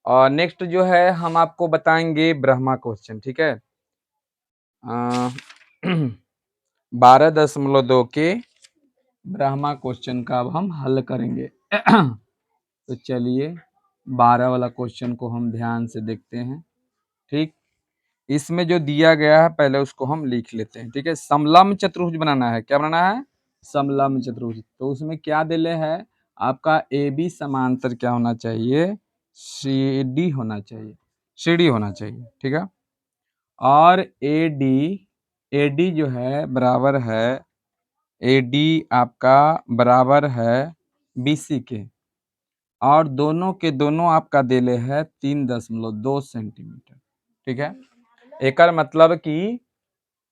और नेक्स्ट जो है हम आपको बताएंगे ब्रह्मा क्वेश्चन, ठीक है। 12.2 के ब्रह्मा क्वेश्चन का अब हम हल करेंगे। तो चलिए 12 वाला क्वेश्चन को हम ध्यान से देखते हैं, ठीक। इसमें जो दिया गया है पहले उसको हम लिख लेते हैं, ठीक है। समलंब चतुर्भुज बनाना है, क्या बनाना है? समलंब चतुर्भुज। तो उसमें क्या दिले है आपका, ए बी समांतर क्या होना चाहिए? सी डी होना चाहिए, सी डी होना चाहिए, ठीक है। और ए डी जो है बराबर है, ए डी आपका बराबर है बी सी के, और दोनों के दोनों आपका दिले है 3.2 सेंटीमीटर, ठीक है। एक मतलब कि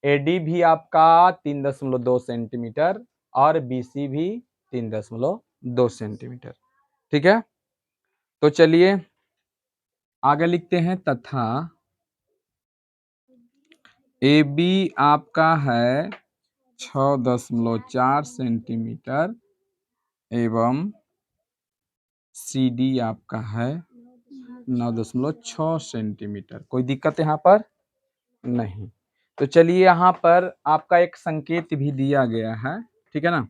एडी भी आपका 3.2 सेंटीमीटर और बीसी भी 3.2 सेंटीमीटर, ठीक है। तो चलिए आगे लिखते हैं, तथा ए बी आपका है 6.4 सेंटीमीटर एवं सी डी आपका है 9.6 सेंटीमीटर। कोई दिक्कत यहाँ पर नहीं। तो चलिए यहाँ पर आपका एक संकेत भी दिया गया है, ठीक है ना।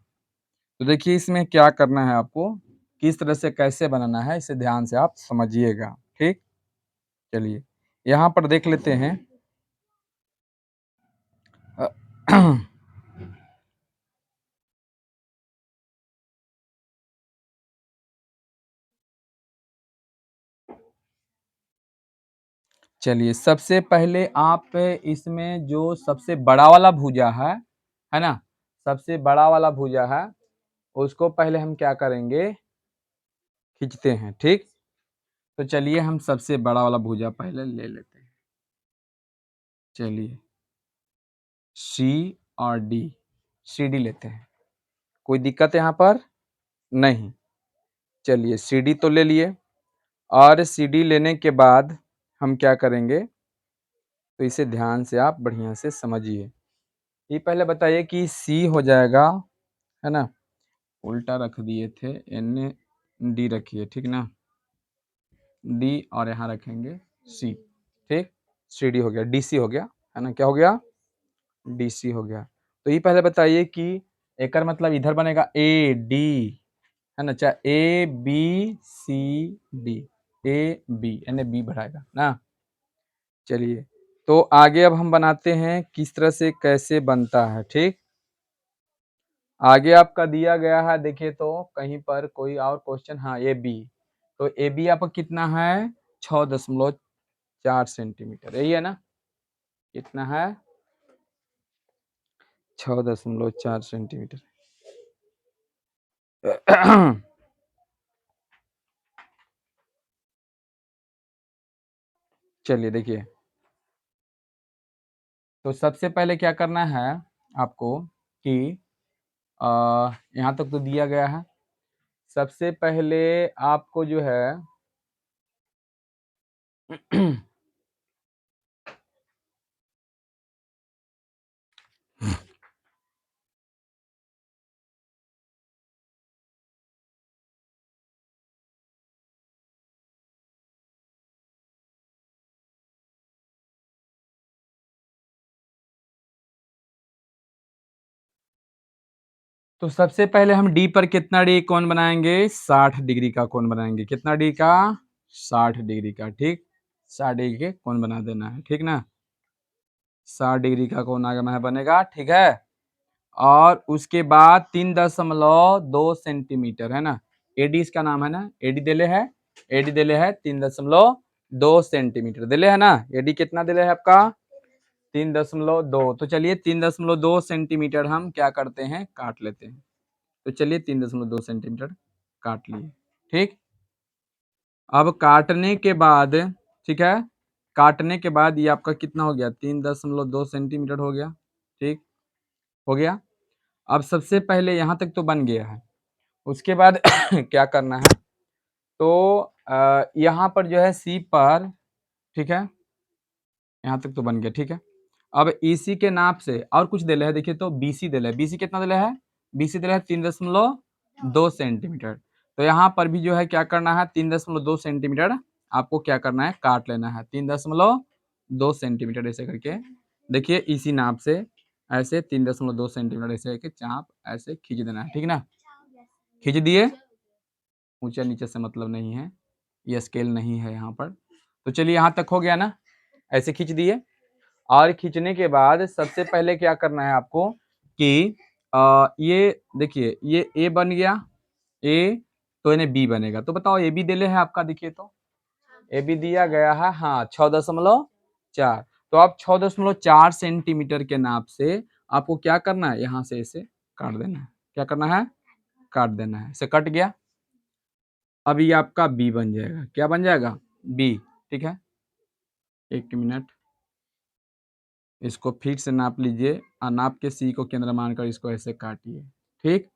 तो देखिए इसमें क्या करना है आपको, किस तरह से कैसे बनाना है, इसे ध्यान से आप समझिएगा, ठीक। चलिए यहाँ पर देख लेते हैं। चलिए सबसे पहले आप इसमें जो सबसे बड़ा वाला भुजा है ना, सबसे बड़ा वाला भुजा है उसको पहले हम क्या करेंगे, खींचते हैं, ठीक। तो चलिए हम सबसे बड़ा वाला भुजा पहले ले लेते हैं। चलिए सी और डी, सी डी लेते हैं, कोई दिक्कत यहाँ पर नहीं। चलिए सी डी तो ले लिए, और सी डी लेने के बाद हम क्या करेंगे, तो इसे ध्यान से आप बढ़िया से समझिए। ये पहले बताइए कि सी हो जाएगा, है ना, उल्टा रख दिए थे, एन डी रखिए, ठीक ना, डी और यहाँ रखेंगे सी, ठीक। सी डी हो गया, डी सी हो गया, है ना, क्या हो गया, डी सी हो गया। तो ये पहले बताइए कि एक मतलब इधर बनेगा ए डी, है ना, चाहे A B C D, A B यानी बी बढ़ाएगा ना। चलिए तो आगे अब हम बनाते हैं किस तरह से कैसे बनता है, ठीक। आगे आपका दिया गया है, देखिए तो कहीं पर कोई और क्वेश्चन, हाँ ए बी, तो ए बी आपका कितना है, 6.4 सेंटीमीटर, यही है ना, कितना है, 6.4 सेंटीमीटर। चलिए देखिए, तो सबसे पहले क्या करना है आपको कि यहाँ तक तो दिया गया है। सबसे पहले आपको जो है तो सबसे पहले हम डी पर कितना डी कोण बनाएंगे, 60 डिग्री का कोण बनाएंगे। कितना डी का, 60 डिग्री का, ठीक। 60 डिग्री के कोण बना देना है, ठीक ना, 60 डिग्री का कोण आगे में बनेगा, ठीक है। और उसके बाद 3.2 सेंटीमीटर, है ना, एडी इसका नाम है ना, एडी दिले है, एडी दिले है 3.2 सेंटीमीटर दिले है ना। एडी कितना दिले है आपका, 3.2। तो चलिए 3.2 सेंटीमीटर हम क्या करते हैं, काट लेते हैं। तो चलिए 3.2 सेंटीमीटर काट लिए, ठीक। अब काटने के बाद, ठीक है, काटने के बाद ये आपका कितना हो गया, 3.2 सेंटीमीटर हो गया, ठीक, हो गया। अब सबसे पहले यहाँ तक तो बन गया है, उसके बाद क्या करना है, तो यहाँ पर जो है सी पर, ठीक है, यहाँ तक तो बन गया, ठीक है। अब इसी के नाप से और कुछ दिले है, देखिए तो बीसी दिले है, बीसी कितना दिले है, बीसी दिले है 3.2 सेंटीमीटर। तो यहाँ पर भी जो है क्या करना है 3.2 सेंटीमीटर आपको क्या करना है काट लेना है 3.2 सेंटीमीटर ऐसे करके देखिए इसी नाप से ऐसे 3.2 सेंटीमीटर ऐसे करके चाप ऐसे खींच देना है ठीक ना। खींच दिए, ऊंचा नीचे से मतलब नहीं है, ये स्केल नहीं है यहाँ पर। तो चलिए यहाँ तक हो गया ना, ऐसे खींच दिए। और खींचने के बाद सबसे पहले क्या करना है आपको कि ये देखिए ये ए बन गया, ए तो इन्हें बी बनेगा। तो बताओ ए बी दिले है आपका, देखिए तो ए बी दिया गया है हाँ 6.4। तो आप 6.4 सेंटीमीटर के नाप से आपको क्या करना है, यहाँ से इसे काट देना है। क्या करना है, काट देना है। इसे कट गया, अब ये आपका बी बन जाएगा। क्या बन जाएगा, बी। ठीक है, एक मिनट, इसको फिर से नाप लीजिए और नाप के सी को केंद्र मानकर इसको ऐसे काटिए। ठीक,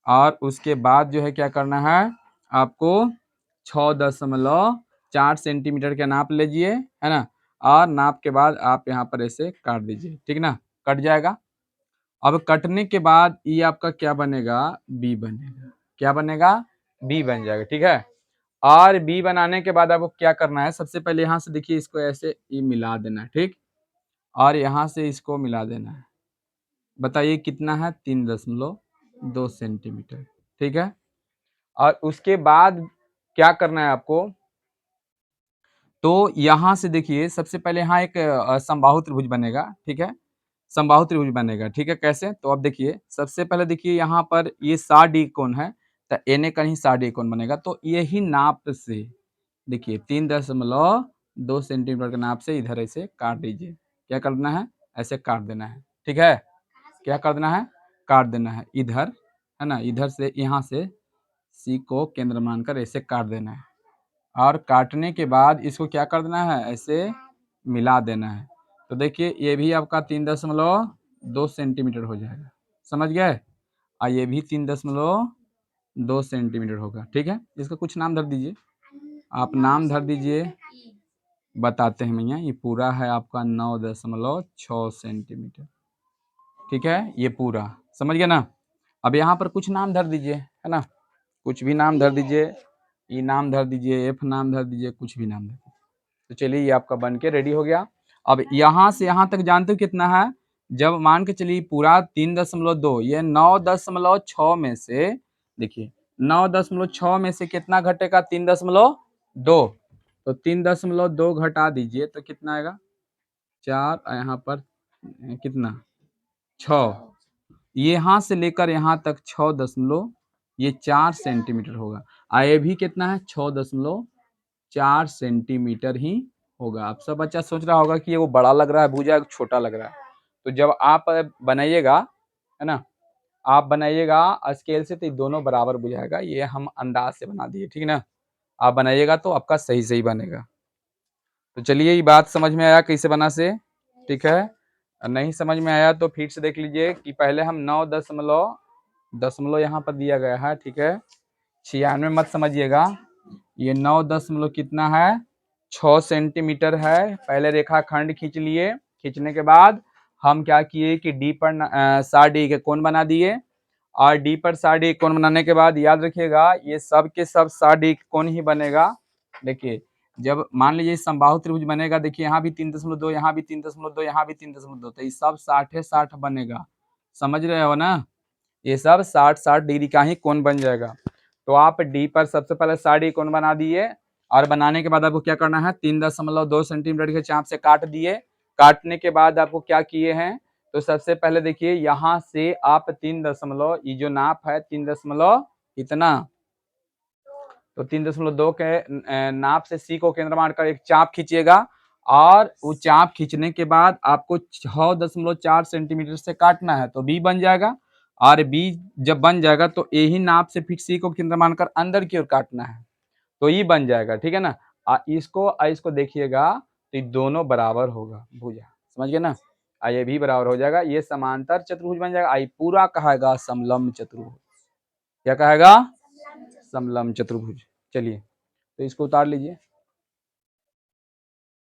और उसके बाद जो है क्या करना है आपको 6.4 सेंटीमीटर का नाप लीजिए, है ना। और नाप के बाद आप यहाँ पर ऐसे काट दीजिए, ठीक ना, कट जाएगा। अब कटने के बाद ये आपका क्या बनेगा, बी बनेगा। क्या बनेगा, बी बन जाएगा। ठीक है, और बी बनाने के बाद आपको क्या करना है, सबसे पहले यहाँ से देखिए इसको ऐसे ये मिला देना है। ठीक, और यहाँ से इसको मिला देना है। बताइए कितना है, 3.2 सेंटीमीटर। ठीक है, और उसके बाद क्या करना है आपको, तो यहाँ से देखिए सबसे पहले यहाँ एक समबाहु त्रिभुज बनेगा। ठीक है, समबाहु त्रिभुज बनेगा। ठीक है, कैसे, तो अब देखिए सबसे पहले देखिए यहाँ पर ये 60 डिग्री कोण है, तो एने का ही 60 डिग्री कोण बनेगा। तो यही नाप से देखिए 3.2 सेंटीमीटर के नाप से इधर ऐसे काट दीजिए। क्या करना है, ऐसे काट देना है। ठीक है, क्या कर देना है, काट देना है इधर, है ना, इधर से यहाँ से सी को केंद्र मानकर ऐसे काट देना है। और काटने के बाद इसको क्या कर देना है, ऐसे मिला देना है। तो देखिए ये भी आपका 3.2 सेंटीमीटर हो जाएगा। समझ गए, और ये भी 3.2 सेंटीमीटर होगा। ठीक है, इसका कुछ नाम धर दीजिए, आप नाम धर दीजिए, बताते हैं भैया। ये पूरा है आपका 9.6 सेंटीमीटर। ठीक है, ये पूरा समझ गया ना। अब यहाँ पर कुछ नाम धर दीजिए, है ना, कुछ भी नाम धर दीजिए, ई नाम धर दीजिए, एफ नाम धर दीजिए, कुछ भी नाम धर दीजिए। तो चलिए ये आपका बन के रेडी हो गया। अब यहाँ से यहाँ तक जानते हो कितना है, जब मान के चलिए पूरा 3.2, ये 9.6 में से देखिए 9.6 में से कितना घटेगा, 3.2। तो 3.2 घटा दीजिए तो कितना आएगा, 4, यहाँ पर कितना 6, यहाँ से लेकर यहाँ तक 6.4 सेंटीमीटर होगा। ये भी कितना है, 6.4 सेंटीमीटर ही होगा। आप सब बच्चा सोच रहा होगा कि ये वो बड़ा लग रहा है भुजा, छोटा लग रहा है। तो जब आप बनाइएगा, है ना, आप बनाइएगा स्केल से तो ये दोनों बराबर बुझाएगा। ये हम अंदाज से बना दिए, ठीक ना। आप बनाइएगा तो आपका सही सही बनेगा। तो चलिए ये बात समझ में आया कैसे बना से, ठीक है। नहीं समझ में आया तो फिर से देख लीजिए कि पहले हम 9 दशमलव यहाँ पर दिया गया है, ठीक है, 96 मत समझिएगा। ये 9 दशमलव कितना है, 6 सेंटीमीटर है। पहले रेखाखंड खींच लिए, खींचने के बाद हम क्या किए कि डी पर 60 डिग्री के कोण बना दिए। और डी पर 60 डिग्री कोण बनाने के बाद याद रखिएगा ये सब के सब 60 डिग्री कोण ही बनेगा। देखिए जब मान लीजिए समबाहु त्रिभुज बनेगा, देखिए यहाँ भी 3.2, यहाँ भी 3.2, यहाँ भी 3.2, तो ये सब 60 बनेगा। समझ रहे हो ना, ये सब 60 डिग्री का ही कोण बन जाएगा। तो आप डी पर सबसे पहले 60 डिग्री कोण बना दिए, और बनाने के बाद आपको क्या करना है, 3.2 सेंटीमीटर के चाप से काट दिए। काटने के बाद आपको क्या किए हैं, तो सबसे पहले देखिए यहाँ से आप 3 ये जो नाप है 3 इतना, तो 3.2 के नाप से सी को केंद्र मानकर एक चाप खींचिएगा। और वो चाप खींचने के बाद आपको 6.4 सेंटीमीटर से काटना है, तो बी बन जाएगा। और बी जब बन जाएगा तो यही नाप से फिर सी को केंद्र मानकर अंदर की ओर काटना है, तो ये बन जाएगा। ठीक है ना, इसको देखिएगा तो ये दोनों बराबर होगा भुजा, समझ गए ना। ये भी बराबर हो जाएगा, ये समांतर चतुर्भुज बन जाएगा। आई पूरा कहेगा समलंब चतुर्भुज। क्या कहेगा, समलंब चतुर्भुज। चलिए तो इसको उतार लीजिए।